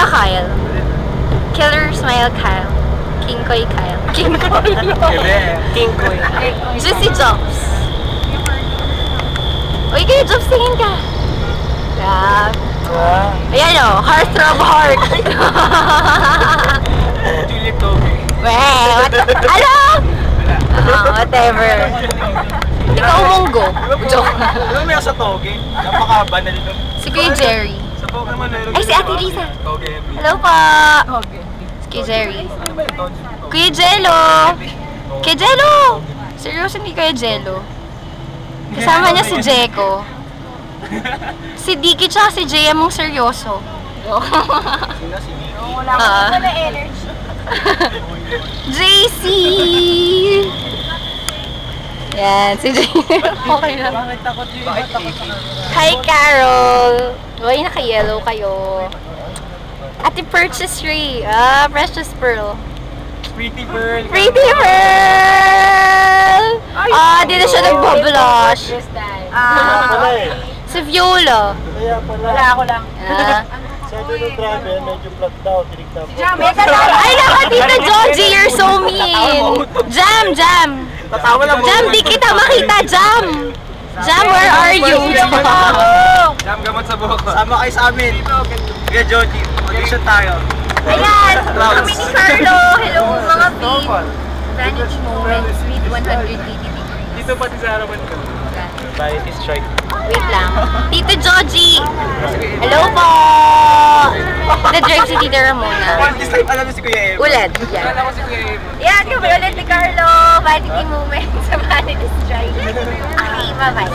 Kuya Kyle. Killer Smile Kyle. King Koy Kyle. King Koy. King Koy. Juicy Jobs. Uy, kayo Jobs, tingin ka. Yeah. Ayan o, Heartthrob Heart. Juliet Toby. Weh, ano? Whatever. Ikaw umunggo. Joke. Ano may sa Toge? Napaka-banal nun. Si Kuya Jerry. Sa Toge naman meron. Ay, si Ate Lisa. Toge. Hello po. Si Kuya Jerry. Kuya Jello. Kuya Jello. Seryoso ni Kuya Jello. Kasama niya si Jeko. Si Dicky tsaka si JM mong seryoso. Sino si Vicky? Wala ko na energy. JC! Yan, si JC. Okay lang. Bakit takot yun? Bakit takot? Hi, Carol! Uy, naka-yellow kayo. Ate Purchase Ray. Precious Pearl. Pretty Pearl. Pretty Pearl! Dito siya nagbabalush. Si Viola. Kaya pala. Wala ako lang. Sabi ng travel, medyo vlog daw, tinig-tap. Ay, naka, Tita Joji, you're so mean. Jam, Jam. Tatawa lang mo. Jam, di kita makita, Jam. Jam, where are you? Jam gamot sa buhok. Sama kayo sa amin. Kaya Joji, mag-action tayo. Ayan, kami ni Carlo. Hello, mga feet. Vantage moments with 180 degrees. Dito pati sa harapan ko. Bye, is strike. Wait lang. Tito Joji. Hello po. Na-drive si Tita Ramona. This time alam mo si Kuya Em. Ulit. Yan. Alam ko si Kuya Em. Yan, kami ulit ni Carlo. Vanity moments sa Vanity Strike. Okay, bye-bye.